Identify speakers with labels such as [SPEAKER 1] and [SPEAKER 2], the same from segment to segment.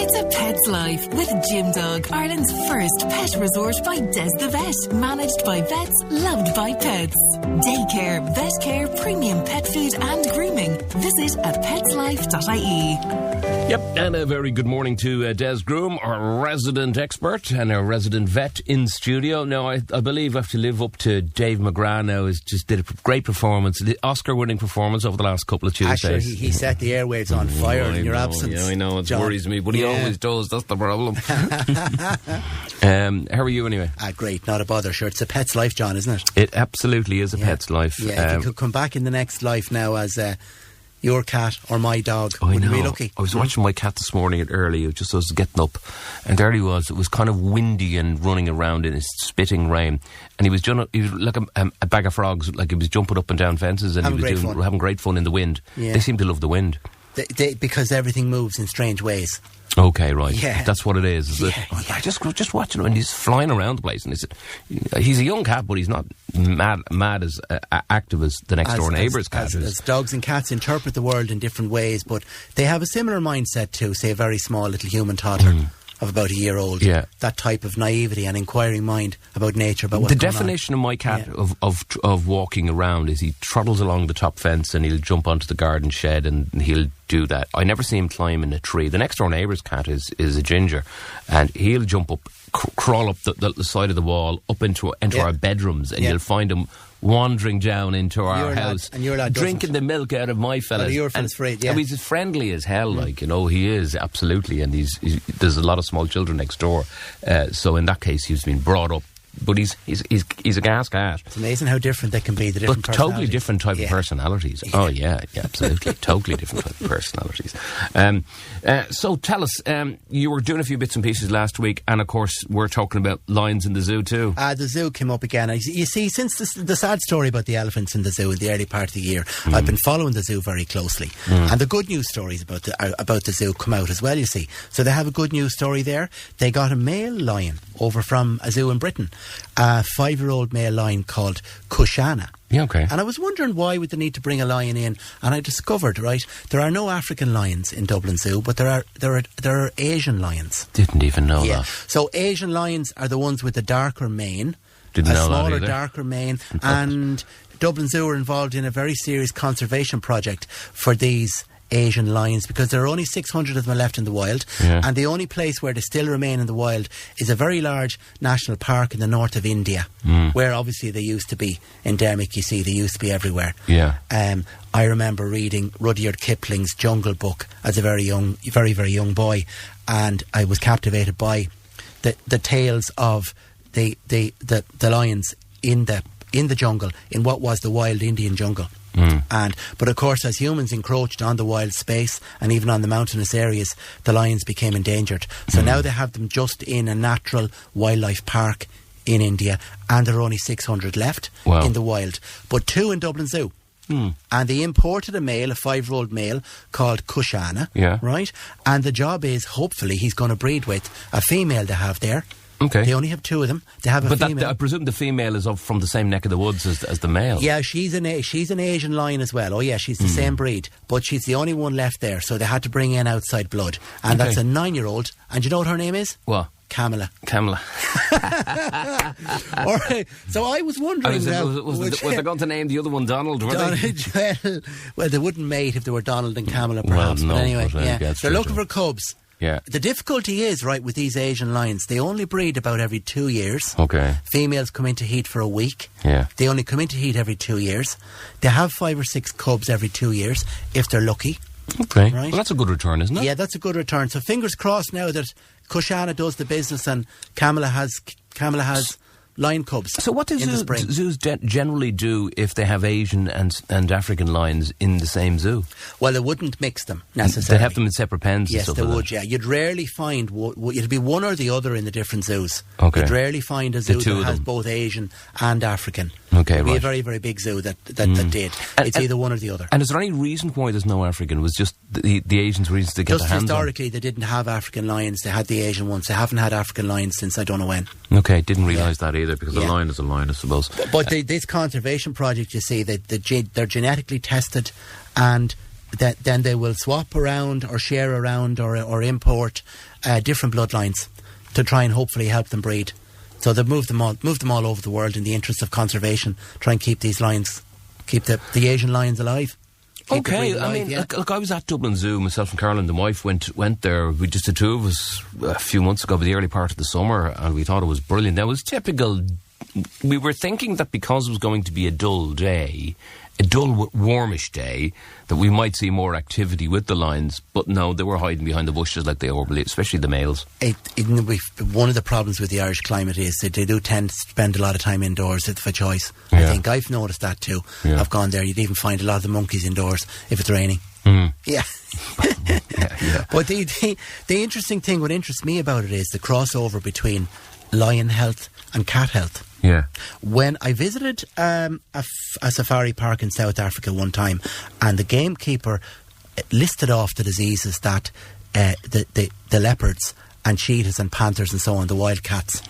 [SPEAKER 1] It's a pet's life with Gym Dog, Ireland's first pet resort by Des the Vet. Managed by vets, loved by pets. Daycare, vet care, premium pet food and grooming. Visit at petslife.ie.
[SPEAKER 2] Yep, and a very good morning to Des Groom, our resident expert and our resident vet in studio. Now, I believe I have to live up to Dave McGrath now. Has just did a great performance, the Oscar-winning performance over the last couple of Tuesdays.
[SPEAKER 3] Actually, he set the airwaves on fire in your absence.
[SPEAKER 2] Yeah, I know, it
[SPEAKER 3] John.
[SPEAKER 2] Worries me, but he always does. That's the problem. How are you anyway?
[SPEAKER 3] Great, not a bother. Sure, it's a pet's life, John, isn't it?
[SPEAKER 2] It absolutely is a pet's life.
[SPEAKER 3] Yeah, if you could come back in the next life now as your cat or my dog,
[SPEAKER 2] wouldn't
[SPEAKER 3] you be lucky?
[SPEAKER 2] I was watching my cat this morning early, just as I was getting up, and there he was. It was kind of windy and running around in his spitting rain, and he was like a bag of frogs, like he was jumping up and down fences, and having great fun in the wind. Yeah. They seem to love the wind.
[SPEAKER 3] Because everything moves in strange ways.
[SPEAKER 2] Okay, right.
[SPEAKER 3] Yeah.
[SPEAKER 2] That's what it is it? I just watching him, and he's flying around the place, and he's a young cat, but he's not mad as active as the next door neighbour's cat is.
[SPEAKER 3] As dogs and cats interpret the world in different ways, but they have a similar mindset to, say, a very small little human toddler. Of about a year old. Yeah. That type of naivety and inquiring mind about nature, about what's going on. The definition
[SPEAKER 2] of my cat of walking around is he trottles along the top fence and he'll jump onto the garden shed and he'll do that. I never see him climb in a tree. The next door neighbour's cat is a ginger, and he'll jump up, crawl up the side of the wall, up into our bedrooms, and you'll find him wandering down into our house,
[SPEAKER 3] and your lad
[SPEAKER 2] drinking the milk out of my fellas.
[SPEAKER 3] And
[SPEAKER 2] he's as friendly as hell, he is, absolutely, and there's a lot of small children next door, so in that case he's been brought up. But he's a gas cat.
[SPEAKER 3] It's amazing how different they can be, the different personalities.
[SPEAKER 2] Totally different type of personalities. Yeah. Oh, yeah, absolutely. Totally different type of personalities. So tell us, you were doing a few bits and pieces last week, and of course we're talking about lions in the zoo too.
[SPEAKER 3] The zoo came up again. You see, since the sad story about the elephants in the zoo in the early part of the year, I've been following the zoo very closely. And the good news stories about the zoo come out as well, you see. So they have a good news story there. They got a male lion over from a zoo in Britain. A 5-year-old male lion called Kushana.
[SPEAKER 2] Yeah, okay.
[SPEAKER 3] And I was wondering why would they need to bring a lion in, and I discovered, there are no African lions in Dublin Zoo, but there are Asian lions.
[SPEAKER 2] Didn't even know that.
[SPEAKER 3] So Asian lions are the ones with the darker mane,
[SPEAKER 2] Didn't know
[SPEAKER 3] smaller,
[SPEAKER 2] that either.
[SPEAKER 3] darker mane, and Dublin Zoo are involved in a very serious conservation project for these Asian lions, because there are only 600 of them left in the wild, and the only place where they still remain in the wild is a very large national park in the north of India, where obviously they used to be endemic. You see, they used to be everywhere. I remember reading Rudyard Kipling's Jungle Book as a very very young boy, and I was captivated by the tales of the lions in the jungle, in what was the wild Indian jungle. But of course, as humans encroached on the wild space and even on the mountainous areas, the lions became endangered. So now they have them just in a natural wildlife park in India, and there are only 600 left in the wild, but 2 in Dublin Zoo. And they imported a 5-year-old male called Kushana, right? And the job is, hopefully, he's going to breed with a female they have there.
[SPEAKER 2] Okay.
[SPEAKER 3] They only have 2 of them. They have a female.
[SPEAKER 2] I presume the female is from the same neck of the woods as the male.
[SPEAKER 3] Yeah, she's an Asian lion as well. Oh yeah, she's the same breed, but she's the only one left there, so they had to bring in outside blood. And that's a 9-year-old. And you know what her name is?
[SPEAKER 2] What?
[SPEAKER 3] Camilla. All right. So I was wondering,
[SPEAKER 2] was they going to name the other one Donald?
[SPEAKER 3] Well, they wouldn't mate if they were Donald and Camilla, perhaps.
[SPEAKER 2] Well, no,
[SPEAKER 3] but anyway,
[SPEAKER 2] they're
[SPEAKER 3] looking for cubs.
[SPEAKER 2] Yeah.
[SPEAKER 3] The difficulty is, with these Asian lions, they only breed about every 2 years.
[SPEAKER 2] Okay.
[SPEAKER 3] Females come into heat for a week.
[SPEAKER 2] Yeah.
[SPEAKER 3] They only come into heat every 2 years. They have 5 or 6 cubs every 2 years, if they're lucky.
[SPEAKER 2] Okay.
[SPEAKER 3] Right?
[SPEAKER 2] Well, that's a good return, isn't it?
[SPEAKER 3] Yeah, that's a good return. So fingers crossed now that Kushana does the business and Camilla has lion cubs. So what do
[SPEAKER 2] zoos generally do if they have Asian and African lions in the same zoo?
[SPEAKER 3] Well, they wouldn't mix them necessarily.
[SPEAKER 2] They'd have them in separate pens.
[SPEAKER 3] Yes,
[SPEAKER 2] and stuff
[SPEAKER 3] they
[SPEAKER 2] like
[SPEAKER 3] would.
[SPEAKER 2] that.
[SPEAKER 3] Yeah, you'd rarely find. It'd be one or the other in the different zoos.
[SPEAKER 2] Okay.
[SPEAKER 3] You'd rarely find a zoo that has both Asian and African.
[SPEAKER 2] Okay,
[SPEAKER 3] It'd be a very, very big zoo that did. It's either one or the other.
[SPEAKER 2] And is there any reason why there's no African? Was just the Asians' reasons to get their hands on?
[SPEAKER 3] Just historically, they didn't have African lions. They had the Asian ones. They haven't had African lions since I don't know when.
[SPEAKER 2] Okay, didn't realise that either, because a lion is a lion, I suppose.
[SPEAKER 3] But this conservation project, you see, they're genetically tested, and then they will swap around or share around or import different bloodlines to try and hopefully help them breed. So they've moved them all over the world in the interest of conservation, try and keep these lions, keep the Asian lions alive.
[SPEAKER 2] Okay, look, I was at Dublin Zoo, myself and Caroline, the wife, went there. We just the two of us a few months ago, the early part of the summer, and we thought it was brilliant. Now, it was typical. We were thinking that because it was going to be a dull day, a dull, warmish day, that we might see more activity with the lions. But no, they were hiding behind the bushes like they always, especially the males.
[SPEAKER 3] One of the problems with the Irish climate is that they do tend to spend a lot of time indoors for choice.
[SPEAKER 2] Yeah.
[SPEAKER 3] I think I've noticed that too.
[SPEAKER 2] Yeah.
[SPEAKER 3] I've gone there, you'd even find a lot of the monkeys indoors if it's raining. Yeah.
[SPEAKER 2] Yeah.
[SPEAKER 3] But the interesting thing, what interests me about it is the crossover between lion health and cat health.
[SPEAKER 2] Yeah.
[SPEAKER 3] When I visited a safari park in South Africa one time, and the gamekeeper listed off the diseases that the leopards and cheetahs and panthers and so on, the wild cats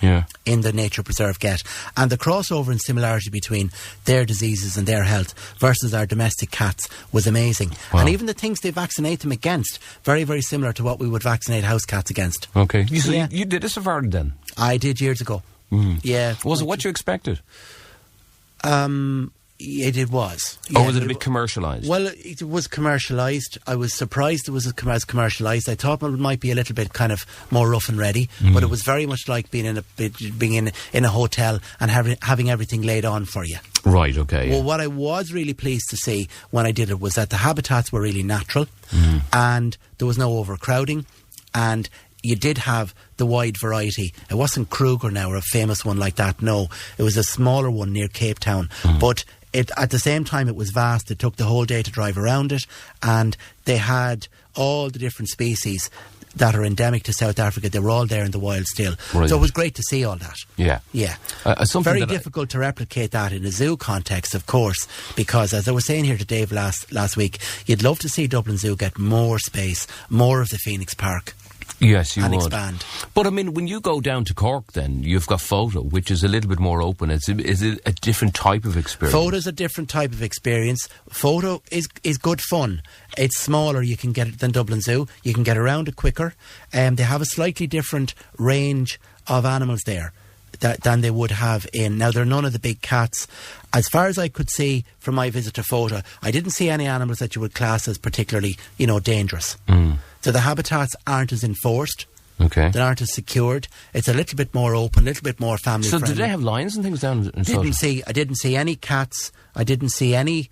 [SPEAKER 3] in the nature preserve get, and the crossover and similarity between their diseases and their health versus our domestic cats was amazing.
[SPEAKER 2] Wow.
[SPEAKER 3] And even the things they vaccinate them against, very, very similar to what we would vaccinate house cats against.
[SPEAKER 2] Okay. You did a safari then?
[SPEAKER 3] I did years ago. Yeah.
[SPEAKER 2] Was it what you expected?
[SPEAKER 3] It was. Yeah,
[SPEAKER 2] or was it a bit commercialised?
[SPEAKER 3] Well, it was commercialised. I was surprised it was as commercialised. I thought it might be a little bit kind of more rough and ready, but it was very much like being in a hotel and having everything laid on for you.
[SPEAKER 2] Right, okay.
[SPEAKER 3] Well, what I was really pleased to see when I did it was that the habitats were really natural and there was no overcrowding, and you did have the wide variety. It wasn't Kruger now, or a famous one like that. No, it was a smaller one near Cape Town. But at the same time, it was vast. It took the whole day to drive around it, and they had all the different species that are endemic to South Africa. They were all there in the wild still.
[SPEAKER 2] Brilliant.
[SPEAKER 3] So it was great to see all that.
[SPEAKER 2] Yeah.
[SPEAKER 3] Yeah.
[SPEAKER 2] Very
[SPEAKER 3] difficult to replicate that in a zoo context, of course, because as I was saying here to Dave last week, you'd love to see Dublin Zoo get more space, more of the Phoenix Park.
[SPEAKER 2] Yes, you
[SPEAKER 3] and
[SPEAKER 2] would.
[SPEAKER 3] Expand.
[SPEAKER 2] But I mean, when you go down to Cork, then you've got photo, which is a little bit more open. Is it a different type of experience?
[SPEAKER 3] Photo's a different type of experience. Photo is good fun. It's smaller. You can get it than Dublin Zoo. You can get around it quicker. They have a slightly different range of animals there than they would have in. Now, there are none of the big cats. As far as I could see from my visit to Photo, I didn't see any animals that you would class as particularly, dangerous. So the habitats aren't as enforced.
[SPEAKER 2] Okay.
[SPEAKER 3] They aren't as secured. It's a little bit more open, a little bit more family friendly.
[SPEAKER 2] So did they have lions and things down in Photo?
[SPEAKER 3] I didn't see any cats. I didn't see any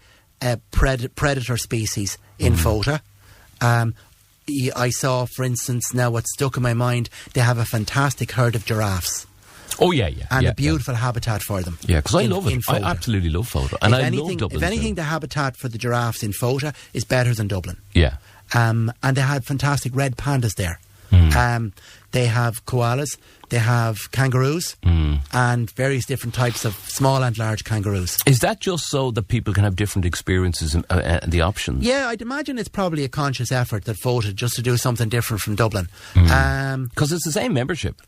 [SPEAKER 3] predator species in Photo. I saw, for instance, now what stuck in my mind, they have a fantastic herd of giraffes.
[SPEAKER 2] Oh, yeah.
[SPEAKER 3] And a beautiful habitat for them.
[SPEAKER 2] Yeah, because I love it. I absolutely love Photo. And I love Dublin.
[SPEAKER 3] If anything, the habitat for the giraffes in Photo is better than Dublin.
[SPEAKER 2] Yeah.
[SPEAKER 3] And they had fantastic red pandas there. They have koalas, they have kangaroos, and various different types of small and large kangaroos.
[SPEAKER 2] Is that just so that people can have different experiences and the options?
[SPEAKER 3] Yeah, I'd imagine it's probably a conscious effort that voted just to do something different from Dublin.
[SPEAKER 2] Because it's the same membership.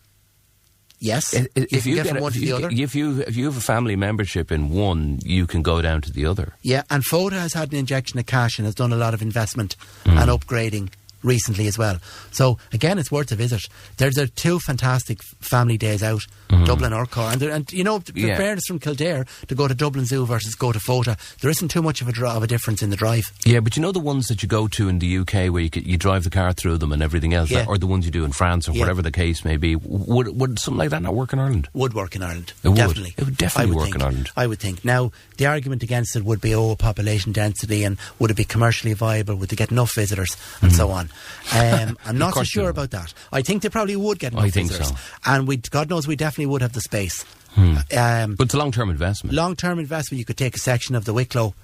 [SPEAKER 3] Yes,
[SPEAKER 2] if you
[SPEAKER 3] get from one to the other.
[SPEAKER 2] If you have a family membership in one, you can go down to the other.
[SPEAKER 3] Yeah, and Photo has had an injection of cash and has done a lot of investment and upgrading recently as well. So again, it's worth a visit. There's 2 fantastic family days out, Dublin or Cork, and the fairness from Kildare to go to Dublin Zoo versus go to Photo, there isn't too much of a difference in the drive.
[SPEAKER 2] Yeah, but the ones that you go to in the UK where you drive the car through them and everything else, or the ones you do in France or whatever the case may be, would something like that not work in Ireland?
[SPEAKER 3] Would work in Ireland.
[SPEAKER 2] It
[SPEAKER 3] definitely.
[SPEAKER 2] It would definitely work in Ireland.
[SPEAKER 3] I would think. Now, the argument against it would be, population density, and would it be commercially viable? Would they get enough visitors? And so on. I'm not so sure about that. I think they probably would get enough visitors.
[SPEAKER 2] So.
[SPEAKER 3] And God knows we definitely would have the space.
[SPEAKER 2] But it's a long-term investment.
[SPEAKER 3] Long-term investment. You could take a section of the Wicklow,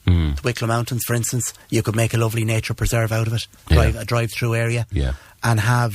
[SPEAKER 3] the Wicklow Mountains, for instance. You could make a lovely nature preserve out of it. A drive-through area.
[SPEAKER 2] Yeah.
[SPEAKER 3] and have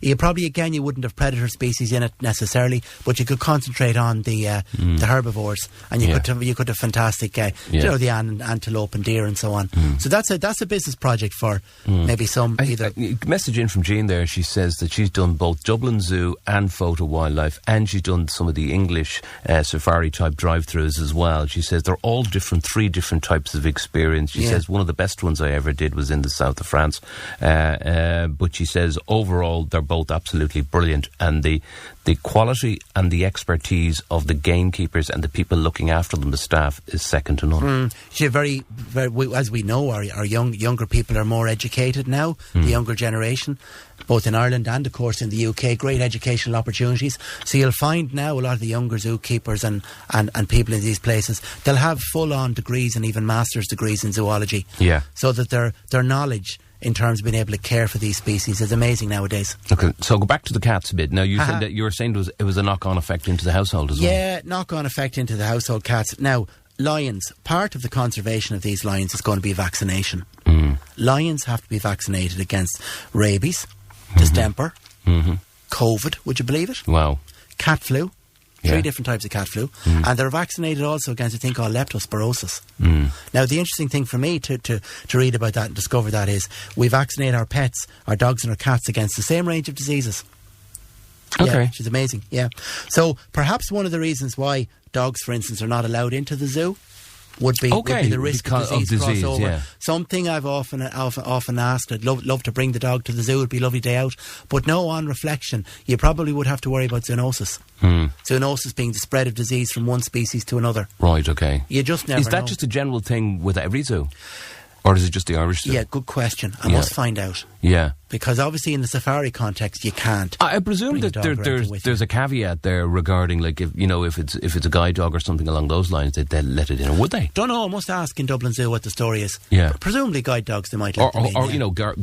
[SPEAKER 3] you probably again you wouldn't have predator species in it necessarily, but you could concentrate on the herbivores, and you could have fantastic the antelope and deer and so on. So that's a business project for maybe some either.
[SPEAKER 2] Message in from Jean there. She says that she's done both Dublin Zoo and Photo Wildlife, and she's done some of the English safari type drive-throughs as well. She says they're all different, 3 different types of experience. She says one of the best ones I ever did was in the south of France, but she says overall they're both absolutely brilliant, and the quality and the expertise of the gamekeepers and the people looking after them, the staff, is second to none.
[SPEAKER 3] Very, as we know, our younger people are more educated now, the younger generation, both in Ireland and of course in the UK, great educational opportunities. So you'll find now a lot of the younger zookeepers and people in these places, they'll have full-on degrees and even master's degrees in zoology. Yeah. So that their knowledge in terms of being able to care for these species is amazing nowadays. Okay,
[SPEAKER 2] so go back to the cats a bit. Now, you said that you were saying it was a knock-on effect into the household as well.
[SPEAKER 3] Yeah, knock-on effect into the household cats. Now, lions, part of the conservation of these lions is going to be vaccination. Lions have to be vaccinated against rabies, distemper, COVID, would you believe it?
[SPEAKER 2] Wow.
[SPEAKER 3] Cat flu. 3 different types of cat flu, and they're vaccinated also against a thing called leptospirosis. Now, the interesting thing for me to read about that and discover that is we vaccinate our pets, our dogs and our cats, against the same range of diseases.
[SPEAKER 2] Okay.
[SPEAKER 3] Yeah, which is amazing, yeah. So perhaps one of the reasons why dogs, for instance, are not allowed into the zoo would be the risk of disease crossover. Yeah. Something I've often asked, I'd love to bring the dog to the zoo, it'd be a lovely day out, but no, on reflection, you probably would have to worry about zoonosis. Zoonosis being the spread of disease from one species to another.
[SPEAKER 2] Right, okay.
[SPEAKER 3] You just never know.
[SPEAKER 2] Is that just a general thing with every zoo? Or is it just the Irish zoo?
[SPEAKER 3] Yeah, good question. I must find out.
[SPEAKER 2] Yeah.
[SPEAKER 3] Because obviously in the safari context you can't.
[SPEAKER 2] I presume that there's a caveat there regarding, like, if it's a guide dog or something along those lines, they'd let it in, or would they?
[SPEAKER 3] Don't know, I must ask in Dublin Zoo what the story is.
[SPEAKER 2] Yeah.
[SPEAKER 3] But presumably guide dogs they might let them in.
[SPEAKER 2] Or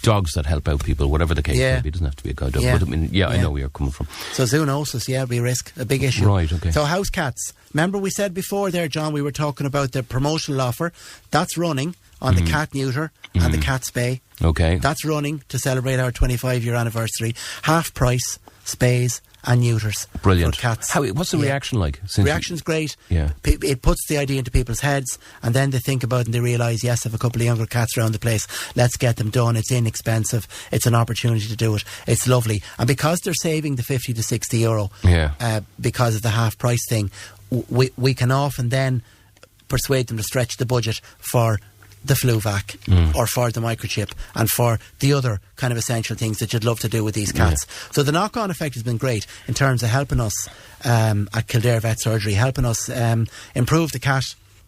[SPEAKER 2] dogs that help out people, whatever the case may be. It doesn't have to be a guide dog. But I know where you're coming from.
[SPEAKER 3] So zoonosis, it'd be a risk, a big issue.
[SPEAKER 2] Right, okay.
[SPEAKER 3] So house cats. Remember we said before there, John, we were talking about the promotional offer. That's running on the cat neuter and the cat spay.
[SPEAKER 2] Okay.
[SPEAKER 3] That's running to celebrate our 25-year anniversary. Half price spays and neuters.
[SPEAKER 2] Brilliant.
[SPEAKER 3] For cats.
[SPEAKER 2] What's the reaction like?
[SPEAKER 3] Reaction's great.
[SPEAKER 2] Yeah.
[SPEAKER 3] It puts the idea into people's heads, and then they think about it and they realise, yes, I have a couple of younger cats around the place. Let's get them done. It's inexpensive. It's an opportunity to do it. It's lovely. And because they're saving the 50 to 60 euro because of the half price thing, we can often then persuade them to stretch the budget for the flu vac or for the microchip and for the other kind of essential things that you'd love to do with these cats. So the knock-on effect has been great in terms of helping us at Kildare Vet Surgery, helping us improve the cat,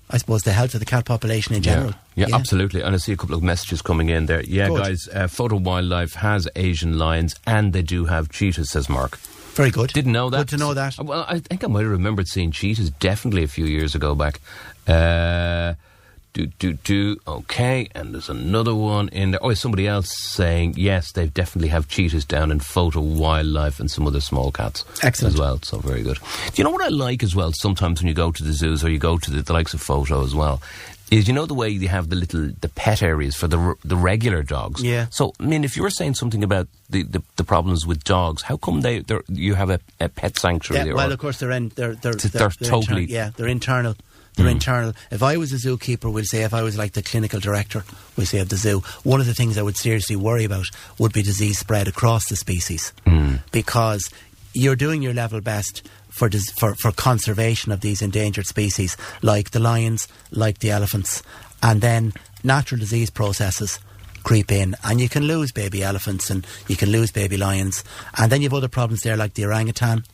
[SPEAKER 3] I suppose, the health of the cat population in general.
[SPEAKER 2] Yeah, absolutely. And I see a couple of messages coming in there. Yeah,
[SPEAKER 3] good.
[SPEAKER 2] Guys, Photo Wildlife has Asian lions and they do have cheetahs, says Mark.
[SPEAKER 3] Very good.
[SPEAKER 2] Didn't know that.
[SPEAKER 3] Good to know that.
[SPEAKER 2] Well, I think I might have remembered seeing cheetahs definitely a few years ago back. Okay, and there's another one in there. Oh, somebody else saying, yes, they definitely have cheetahs down in Photo Wildlife and some other small cats.
[SPEAKER 3] Excellent.
[SPEAKER 2] As well, so very good. Do you know what I like as well, sometimes when you go to the zoos or you go to the likes of Photo as well, is, you know, the way they have the pet areas for the regular dogs.
[SPEAKER 3] Yeah.
[SPEAKER 2] So, I mean, if you were saying something about the problems with dogs, how come you have a pet sanctuary there?
[SPEAKER 3] Well, of course, they're
[SPEAKER 2] totally...
[SPEAKER 3] they're internal. They're internal. If I was a zookeeper, we'll say, if I was like the clinical director, we'll say, of the zoo, one of the things I would seriously worry about would be disease spread across the species. Because you're doing your level best for conservation of these endangered species, like the lions, like the elephants, and then natural disease processes creep in, and you can lose baby elephants and you can lose baby lions, and then you have other problems there like the orangutan,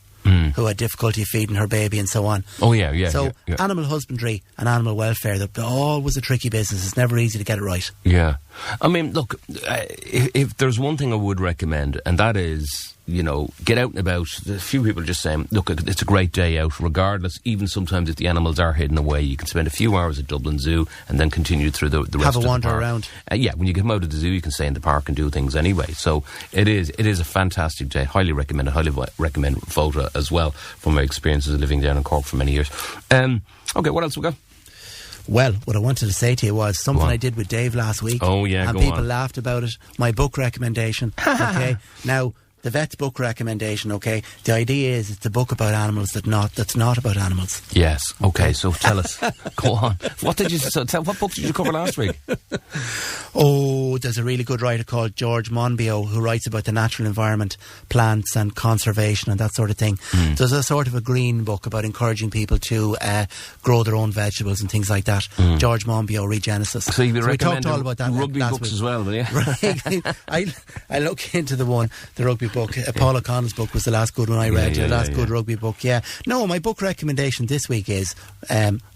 [SPEAKER 3] who had difficulty feeding her baby and so on.
[SPEAKER 2] Oh, yeah.
[SPEAKER 3] So animal husbandry and animal welfare, they're always a tricky business. It's never easy to get it right.
[SPEAKER 2] Yeah. I mean, look, if there's one thing I would recommend, and that is, you know, get out and about. A few people are just saying, look, it's a great day out, regardless, even sometimes if the animals are hidden away. You can spend a few hours at Dublin Zoo and then continue through the rest of the park.
[SPEAKER 3] Have a wander around.
[SPEAKER 2] When you get out of the zoo, you can stay in the park and do things anyway. So it is a fantastic day. Highly recommend Photo as well, from my experiences of living down in Cork for many years. Okay, what else we got?
[SPEAKER 3] Well, what I wanted to say to you was something I did with Dave last week.
[SPEAKER 2] Oh, yeah,
[SPEAKER 3] and
[SPEAKER 2] go
[SPEAKER 3] people
[SPEAKER 2] on.
[SPEAKER 3] laughed about it. My book recommendation. Okay, now the vet's book recommendation. Okay, the idea is it's a book about animals that's not about animals.
[SPEAKER 2] Yes. Okay. So tell us. Go on. What book did you cover last week?
[SPEAKER 3] Oh, there's a really good writer called George Monbiot who writes about the natural environment, plants and conservation and that sort of thing. There's a sort of a green book about encouraging people to grow their own vegetables and things like that. George Monbiot, Regenesis.
[SPEAKER 2] So you'll be
[SPEAKER 3] we talked
[SPEAKER 2] recommending
[SPEAKER 3] all about that
[SPEAKER 2] rugby
[SPEAKER 3] last
[SPEAKER 2] books
[SPEAKER 3] week.
[SPEAKER 2] as well, will you?
[SPEAKER 3] Right. I look into the rugby book. Paul O'Connell's book was the last good one I read. The last good rugby book. Yeah. No, my book recommendation this week is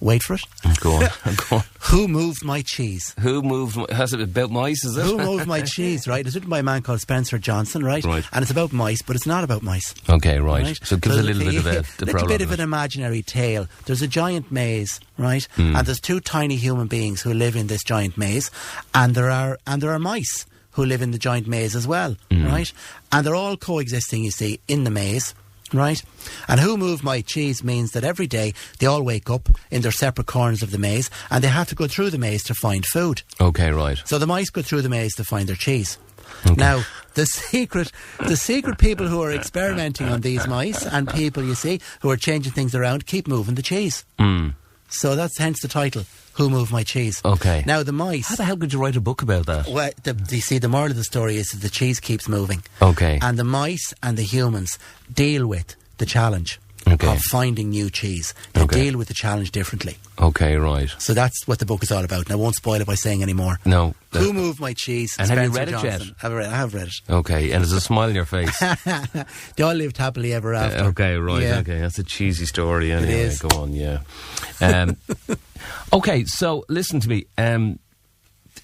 [SPEAKER 3] wait for it.
[SPEAKER 2] Go on. Go on.
[SPEAKER 3] Who Moved My Cheese?
[SPEAKER 2] Who moved? Has it about mice? Is it?
[SPEAKER 3] Who Moved My Cheese? Right. It's written by a man called Spencer Johnson. Right.
[SPEAKER 2] Right.
[SPEAKER 3] And it's about mice, but it's not about mice.
[SPEAKER 2] Okay. Right. So give us a little bit of the
[SPEAKER 3] little bit of
[SPEAKER 2] it.
[SPEAKER 3] an imaginary tale. There's a giant maze, right? And there's two tiny human beings who live in this giant maze, and there are mice who live in the giant maze as well, right? And they're all coexisting, you see, in the maze, right? And Who Moved My Cheese means that every day they all wake up in their separate corners of the maze and they have to go through the maze to find food.
[SPEAKER 2] Okay, right.
[SPEAKER 3] So the mice go through the maze to find their cheese. Okay. Now, the secret people who are experimenting on these mice and people, you see, who are changing things around, keep moving the cheese. So that's hence the title, Who Moved My Cheese?
[SPEAKER 2] Okay.
[SPEAKER 3] Now, the mice...
[SPEAKER 2] How the hell could you write a book about that?
[SPEAKER 3] Well, you see, the moral of the story is that the cheese keeps moving.
[SPEAKER 2] Okay.
[SPEAKER 3] And the mice and the humans deal with the challenge of finding new cheese. They deal with the challenge differently.
[SPEAKER 2] Okay, right.
[SPEAKER 3] So that's what the book is all about. And I won't spoil it by saying any more.
[SPEAKER 2] No.
[SPEAKER 3] Who Moved My Cheese?
[SPEAKER 2] And
[SPEAKER 3] Spencer
[SPEAKER 2] have you read
[SPEAKER 3] Johnson.
[SPEAKER 2] it yet?
[SPEAKER 3] I have read it.
[SPEAKER 2] Okay, and there's a smile on your face.
[SPEAKER 3] They all lived happily ever after.
[SPEAKER 2] Okay, right,
[SPEAKER 3] Yeah.
[SPEAKER 2] okay. That's a cheesy story anyway.
[SPEAKER 3] It is.
[SPEAKER 2] Go on, yeah. Okay, so listen to me. When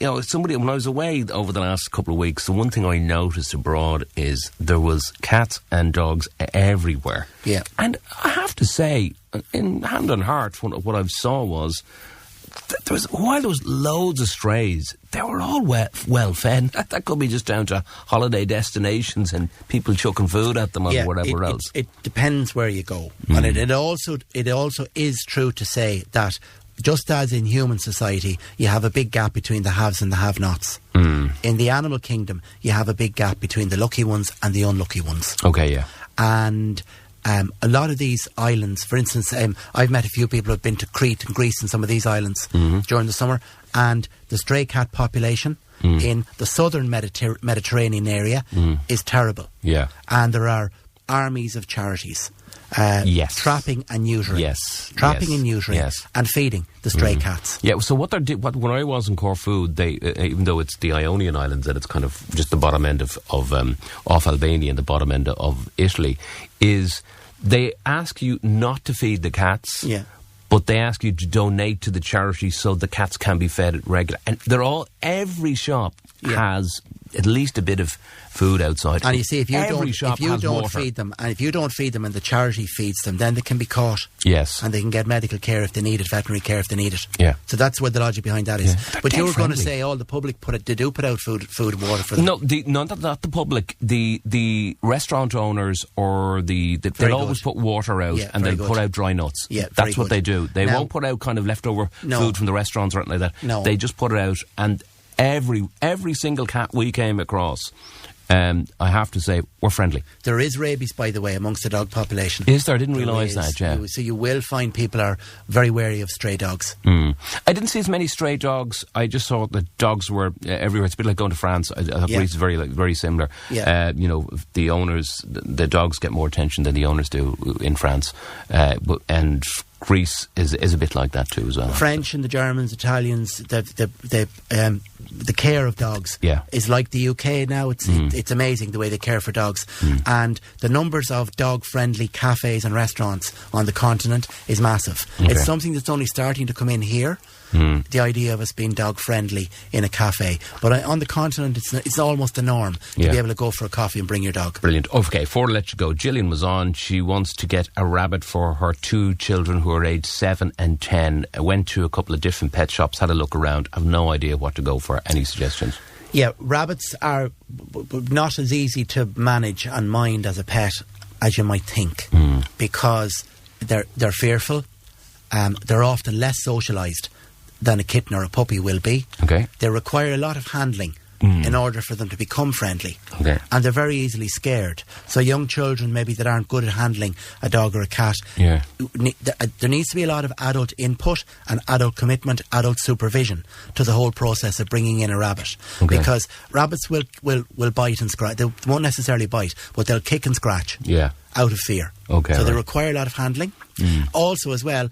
[SPEAKER 2] I was away over the last couple of weeks, the one thing I noticed abroad is there was cats and dogs everywhere.
[SPEAKER 3] Yeah.
[SPEAKER 2] And I have to say, in hand on heart, what I saw was, while there was loads of strays, they were all well fed. That could be just down to holiday destinations and people chucking food at them or whatever else.
[SPEAKER 3] It depends where you go. And it also is true to say that just as in human society, you have a big gap between the haves and the have-nots. In the animal kingdom, you have a big gap between the lucky ones and the unlucky ones.
[SPEAKER 2] Okay, yeah.
[SPEAKER 3] And a lot of these islands, for instance, I've met a few people who have been to Crete and Greece and some of these islands during the summer, and the stray cat population in the southern Mediterranean area is terrible.
[SPEAKER 2] Yeah.
[SPEAKER 3] And there are armies of charities. Trapping and neutering.
[SPEAKER 2] Yes.
[SPEAKER 3] Trapping and neutering. And feeding the stray cats.
[SPEAKER 2] Yeah, so when I was in Corfu, they, even though it's the Ionian Islands and it's kind of just the bottom end of off Albania and the bottom end of Italy, is they ask you not to feed the cats.
[SPEAKER 3] Yeah.
[SPEAKER 2] But they ask you to donate to the charity so the cats can be fed at regular. And every shop has at least a bit of food outside.
[SPEAKER 3] And you see, if you don't
[SPEAKER 2] water.
[SPEAKER 3] feed them, and if you don't feed them and the charity feeds them, then they can be caught.
[SPEAKER 2] Yes.
[SPEAKER 3] And they can get medical care if they need it, veterinary care if they need it.
[SPEAKER 2] Yeah.
[SPEAKER 3] So that's where the logic behind that is.
[SPEAKER 2] Yeah.
[SPEAKER 3] But you were going to say all the public they do put out food and water for them.
[SPEAKER 2] No, not the public. The restaurant owners or they'll always put water out and they'll put out dry nuts.
[SPEAKER 3] Yeah,
[SPEAKER 2] that's what they do. They won't put out kind of leftover food from the restaurants or anything like that.
[SPEAKER 3] No.
[SPEAKER 2] They just put it out, and every single cat we came across, I have to say, we're friendly.
[SPEAKER 3] There is rabies, by the way, amongst the dog population.
[SPEAKER 2] Is there? I didn't realise that, yeah.
[SPEAKER 3] So you will find people are very wary of stray dogs.
[SPEAKER 2] I didn't see as many stray dogs. I just saw that dogs were everywhere. It's a bit like going to France. I thought Greece is very similar.
[SPEAKER 3] Yeah.
[SPEAKER 2] The owners, the dogs get more attention than the owners do in France. And Greece is a bit like that too as well.
[SPEAKER 3] French and the Germans, Italians, the care of dogs is like the UK now. It's amazing the way they care for dogs. And the numbers of dog-friendly cafes and restaurants on the continent is massive. Okay. It's something that's only starting to come in here. The idea of us being dog friendly in a cafe, but on the continent it's almost the norm to be able to go for a coffee and bring your dog.
[SPEAKER 2] Brilliant. Okay, before I let you go, Gillian was on. She wants to get a rabbit for her 2 children who are aged 7 and 10. I went to a couple of different pet shops, had a look around. I've no idea what to go for. Any suggestions?
[SPEAKER 3] Yeah, rabbits are not as easy to manage and mind as a pet as you might think, because they're fearful. They're often less socialised. than a kitten or a puppy will be.
[SPEAKER 2] Okay.
[SPEAKER 3] They require a lot of handling in order for them to become friendly.
[SPEAKER 2] Okay.
[SPEAKER 3] And they're very easily scared. So young children maybe that aren't good at handling a dog or a cat,
[SPEAKER 2] Yeah.
[SPEAKER 3] there needs to be a lot of adult input and adult commitment, adult supervision to the whole process of bringing in a rabbit.
[SPEAKER 2] Okay.
[SPEAKER 3] Because rabbits will bite and scratch. They won't necessarily bite, but they'll kick and scratch
[SPEAKER 2] Yeah.
[SPEAKER 3] out of fear.
[SPEAKER 2] Okay,
[SPEAKER 3] So they
[SPEAKER 2] right.
[SPEAKER 3] require a lot of handling. Also as well,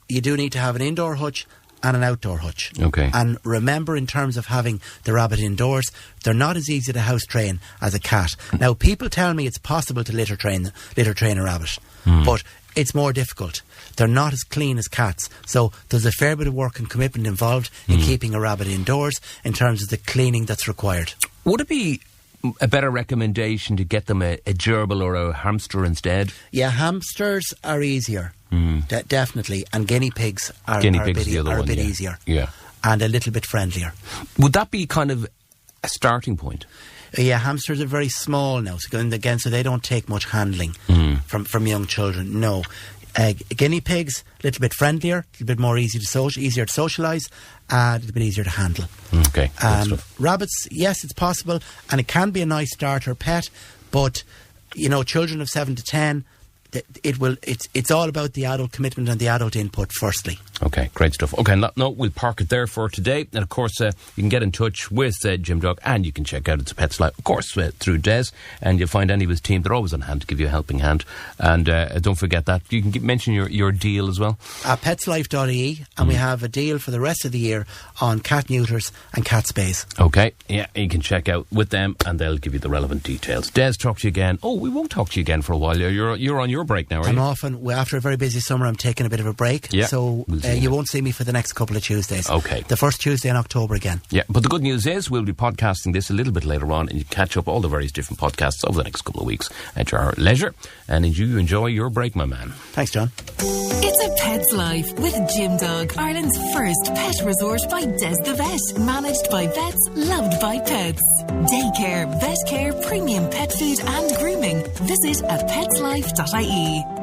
[SPEAKER 3] you do need to have an indoor hutch and an outdoor hutch.
[SPEAKER 2] Okay.
[SPEAKER 3] And remember, in terms of having the rabbit indoors, they're not as easy to house train as a cat. Now, people tell me it's possible to litter train a rabbit, but it's more difficult. They're not as clean as cats, so there's a fair bit of work and commitment involved in keeping a rabbit indoors in terms of the cleaning that's required.
[SPEAKER 2] Would it be a better recommendation to get them a gerbil or a hamster instead?
[SPEAKER 3] Yeah, hamsters are easier, definitely, and guinea pigs are
[SPEAKER 2] Guinea
[SPEAKER 3] a
[SPEAKER 2] pigs
[SPEAKER 3] bit,
[SPEAKER 2] is the other
[SPEAKER 3] are a
[SPEAKER 2] one,
[SPEAKER 3] bit
[SPEAKER 2] yeah.
[SPEAKER 3] easier.
[SPEAKER 2] Yeah.
[SPEAKER 3] And a little bit friendlier.
[SPEAKER 2] Would that be kind of a starting point?
[SPEAKER 3] Yeah, hamsters are very small now, so they don't take much handling from young children. No. Guinea pigs, a little bit friendlier, a little bit more easier to socialise, a little bit easier to handle.
[SPEAKER 2] Okay, good stuff.
[SPEAKER 3] Rabbits, yes, it's possible, and it can be a nice starter pet, but children of 7 to 10, it's all about the adult commitment and the adult input firstly.
[SPEAKER 2] Okay, great stuff. Okay, on that note, we'll park it there for today. And of course, you can get in touch with Jim Dog, and you can check out It's a Pet's Life, of course, through Des, and you'll find any of his team. They're always on hand to give you a helping hand. And don't forget that. You can mention your deal as well.
[SPEAKER 3] Petslife.ie, and we have a deal for the rest of the year on cat neuters and cat spays.
[SPEAKER 2] Okay, yeah, you can check out with them, and they'll give you the relevant details. Des, talk to you again. Oh, we won't talk to you again for a while. You're on your break now, are you?
[SPEAKER 3] After a very busy summer, I'm taking a bit of a break.
[SPEAKER 2] Yeah,
[SPEAKER 3] so you won't see me for the next couple of Tuesdays.
[SPEAKER 2] Okay.
[SPEAKER 3] The first Tuesday in October again.
[SPEAKER 2] Yeah, but the good news is we'll be podcasting this a little bit later on, and you can catch up all the various different podcasts over the next couple of weeks at your leisure. And you enjoy your break, my man.
[SPEAKER 3] Thanks, John.
[SPEAKER 1] It's a Pet's Life with Jim Dog, Ireland's first pet resort by Des the Vet. Managed by vets, loved by pets. Daycare, vet care, premium pet food and grooming. Visit at petslife.ie.